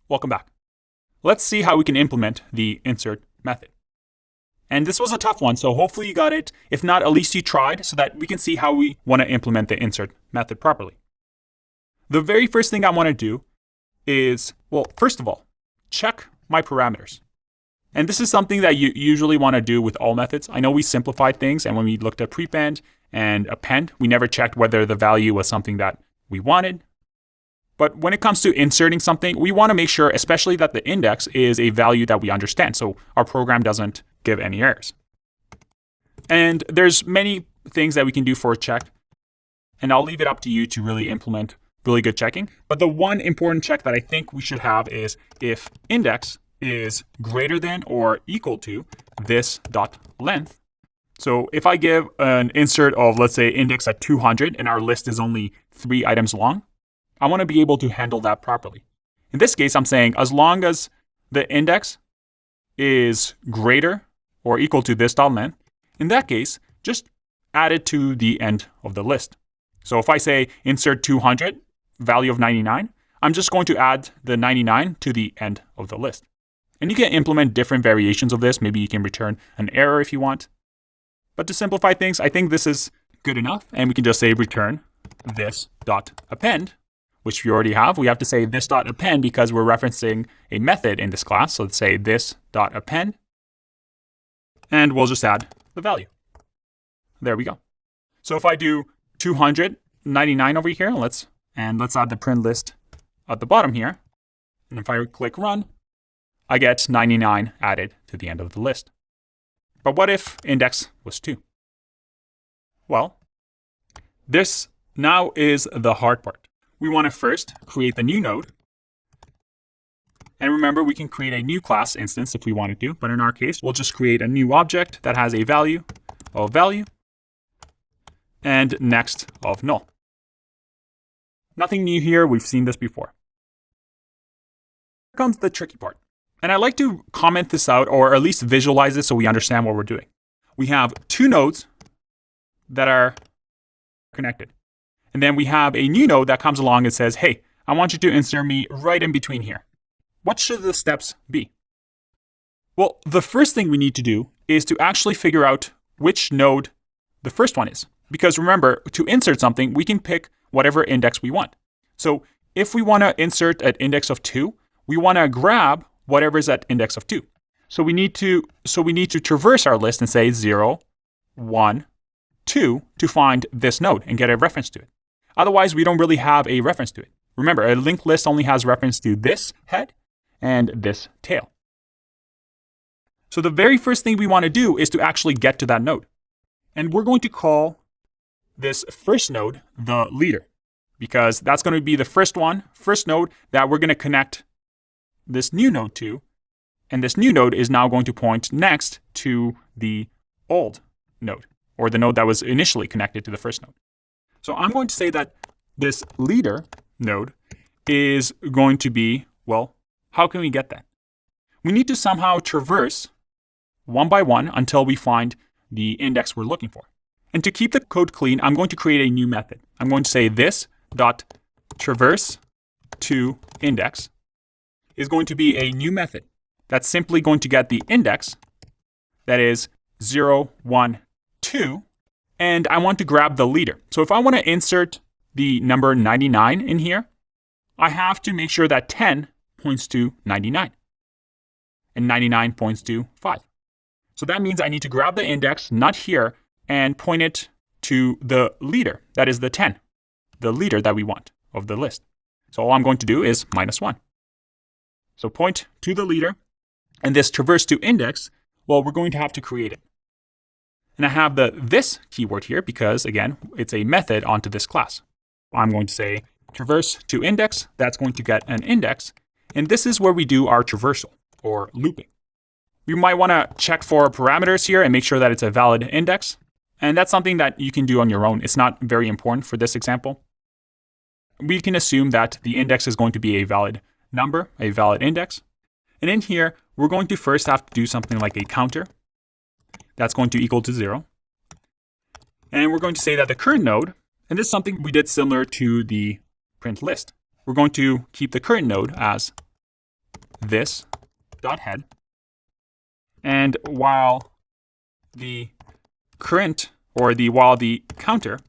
Welcome back. Let's see how we can implement the insert method. And this was a tough one, so hopefully you got it. If not, at least you tried so that we can see how we want to implement the insert method properly. The very first thing I want to do is, well, first of all, check my parameters. And this is something that you usually want to do with all methods. I know we simplified things, and when we looked at prepend and append, we never checked whether the value was something that we wanted. But when it comes to inserting something, we want to make sure, especially that the index is a value that we understand, so our program doesn't give any errors. And there's many things that we can do for a check, and I'll leave it up to you to really implement really good checking. But the one important check that I think we should have is if index is greater than or equal to this dot length. So if I give an insert of, let's say, index at 200 and our list is only 3 items long, I want to be able to handle that properly. In this case, I'm saying as long as the index is greater or equal to this dot length, in that case, just add it to the end of the list. So if I say insert 200, value of 99, I'm just going to add the 99 to the end of the list. And you can implement different variations of this. Maybe you can return an error if you want. But to simplify things, I think this is good enough. And we can just say return this dot append, which we already have. We have to say this dot append because we're referencing a method in this class. So let's say this dot append. And we'll just add the value. There we go. So if I do 299 over here, let's add the print list at the bottom here. And if I click run, I get 99 added to the end of the list. But what if index was 2? Well, this now is the hard part. We want to first create the new node. And remember, we can create a new class instance if we wanted to. But in our case, we'll just create a new object that has a value of value and next of null. Nothing new here. We've seen this before. Here comes the tricky part. And I like to comment this out, or at least visualize it so we understand what we're doing. We have 2 nodes that are connected. And then we have a new node that comes along and says, hey, I want you to insert me right in between here. What should the steps be? Well, the first thing we need to do is to actually figure out which node the first one is. Because remember, to insert something, we can pick whatever index we want. So if we want to insert an index of 2, we want to grab whatever is at index of 2. So we need to traverse our list and say 0, 1, 2 to find this node and get a reference to it. Otherwise, we don't really have a reference to it. Remember, a linked list only has reference to this head and this tail. So the very first thing we want to do is to actually get to that node. And we're going to call this first node the leader, because that's going to be the first node that we're going to connect this new node to. And this new node is now going to point next to the old node, or the node that was initially connected to the first node. So I'm going to say that this leader node is going to be, well, how can we get that? We need to somehow traverse one by one until we find the index we're looking for. And to keep the code clean, I'm going to create a new method. I'm going to say this dot traverse to index is going to be a new method that's simply going to get the index that is 0, 1, 2, and I want to grab the leader. So if I want to insert the number 99 in here, I have to make sure that 10 points to 99 and 99 points to 5. So that means I need to grab the index, not here, and point it to the leader, that is the 10, the leader that we want of the list. So all I'm going to do is -1. So point to the leader, and this traverse to index, well, we're going to have to create it. And I have the this keyword here because, again, it's a method onto this class. I'm going to say traverse to index, that's going to get an index, and this is where we do our traversal, or looping. We might want to check for parameters here and make sure that it's a valid index. And that's something that you can do on your own. It's not very important for this example. We can assume that the index is going to be a valid number, a valid index. And in here, we're going to first have to do something like a counter. That's going to equal to 0. And we're going to say that the current node And this is something we did similar to the print list. We're going to keep the current node as this dot head. And while the current while the counter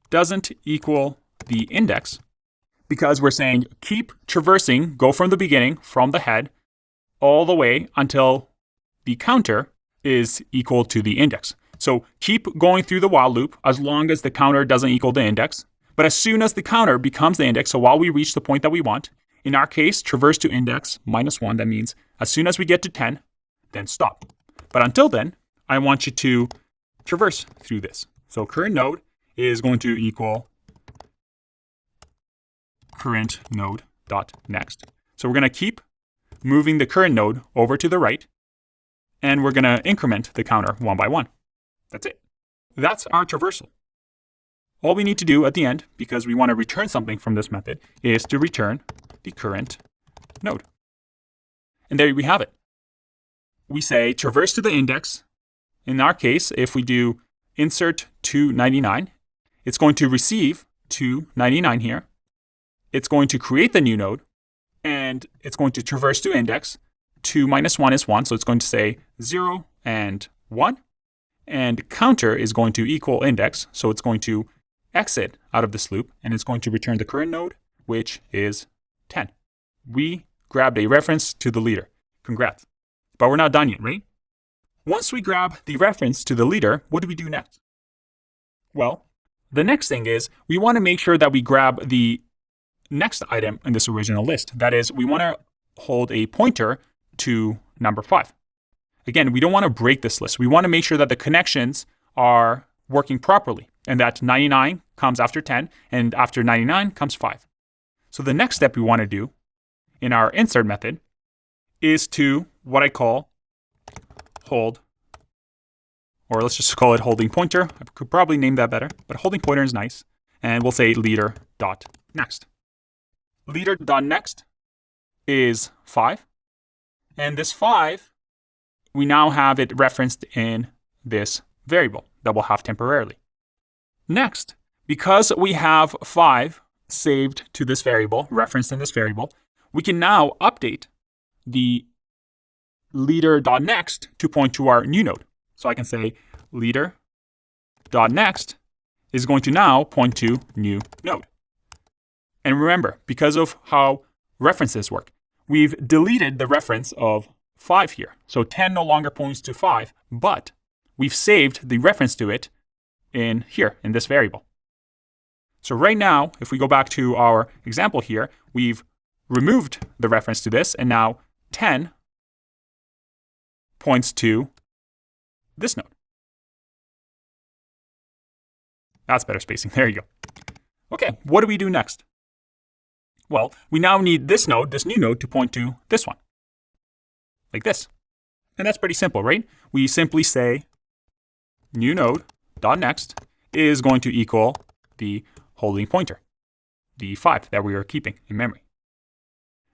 doesn't equal the index, because we're saying keep traversing, go from the beginning, from the head, all the way until the counter is equal to the index. So keep going through the while loop as long as the counter doesn't equal the index. But as soon as the counter becomes the index, so while we reach the point that we want, in our case, traverse to index -1, that means as soon as we get to 10, then stop. But until then, I want you to traverse through this. So current node is going to equal current node dot next. So we're going to keep moving the current node over to the right, and we're going to increment the counter 1 by 1. That's it. That's our traversal. All we need to do at the end, because we want to return something from this method, is to return the current node. And there we have it. We say traverse to the index. In our case, if we do insert 299, it's going to receive 299 here. It's going to create the new node, and it's going to traverse to index. 2 minus 1 is 1, so it's going to say 0 and 1. And counter is going to equal index, so it's going to exit out of this loop, and it's going to return the current node, which is 10. We grabbed a reference to the leader. Congrats. But we're not done yet, right? Once we grab the reference to the leader, what do we do next? Well, the next thing is we want to make sure that we grab the next item in this original list. That is, we want to hold a pointer to number 5. Again, we don't want to break this list. We want to make sure that the connections are working properly and that 99 comes after 10 and after 99 comes 5. So the next step we want to do in our insert method is to what I call hold, or let's just call it holding pointer. I could probably name that better, but holding pointer is nice. And we'll say leader.next. Leader.next is 5. And this 5, we now have it referenced in this variable that we'll have temporarily. Next, because we have 5 saved to this variable, referenced in this variable, we can now update the leader.next to point to our new node. So I can say leader.next is going to now point to new node. And remember, because of how references work, we've deleted the reference of 5 here. So 10 no longer points to 5, but we've saved the reference to it in here, in this variable. So right now, if we go back to our example here, we've removed the reference to this, and now 10 points to this node. That's better spacing. There you go. Okay, what do we do next? Well, we now need this node, this new node, to point to this one. Like this. And that's pretty simple, right? We simply say new node.next is going to equal the holding pointer, the 5 that we are keeping in memory.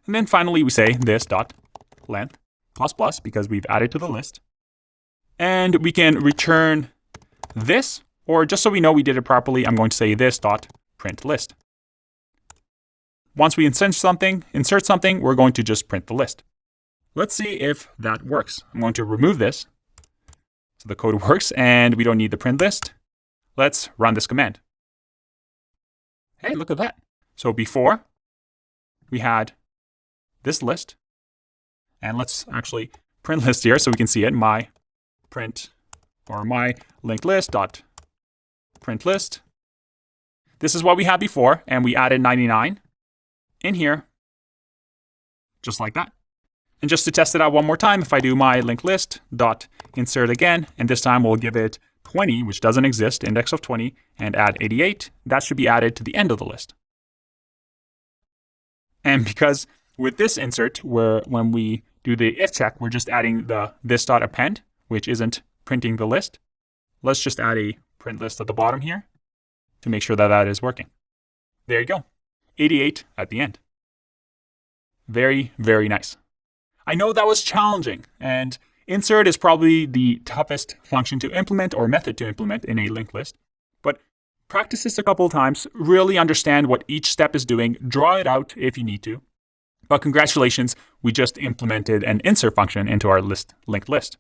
And then finally we say this.length plus plus because we've added to the list. And we can return this, or just so we know we did it properly, I'm going to say this.printlist. Once we insert something, we're going to just print the list. Let's see if that works. I'm going to remove this so the code works and we don't need the print list. Let's run this command. Hey, look at that. So before we had this list, and let's actually print list here so we can see it. My print or my linked list dot print list. This is what we had before, and we added 99 in here, just like that. And just to test it out one more time, if I do my linked list dot insert again, and this time we'll give it 20, which doesn't exist, index of 20, and add 88, that should be added to the end of the list. And because with this insert, when we do the if check, we're just adding the this.append, which isn't printing the list. Let's just add a print list at the bottom here to make sure that that is working. There you go. 88 at the end. Very, very nice. I know that was challenging, and insert is probably the toughest function to implement or method to implement in a linked list. But Practice this a couple of times, really understand what each step is doing, draw it out if you need to. But congratulations, we just implemented an insert function into our linked list.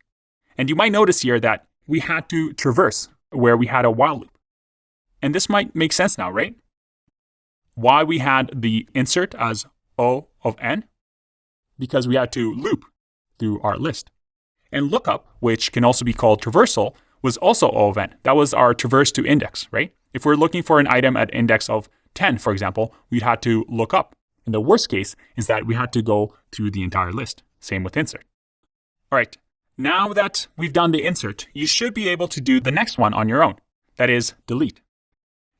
And you might notice here that we had to traverse where we had a while loop. And this might make sense now, right? Why we had the insert as O of n? Because we had to loop through our list. And lookup, which can also be called traversal, was also O of n. That was our traverse to index, right? If we're looking for an item at index of 10, for example, we'd have to look up. And the worst case is that we had to go through the entire list. Same with insert. All right, now that we've done the insert, you should be able to do the next one on your own. That is delete.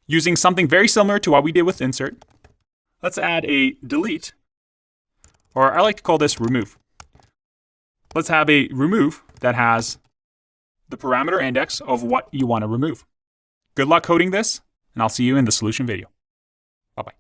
Using something very similar to what we did with insert, let's add a delete, or I like to call this remove. Let's have a remove that has the parameter index of what you want to remove. Good luck coding this, and I'll see you in the solution video. Bye-bye.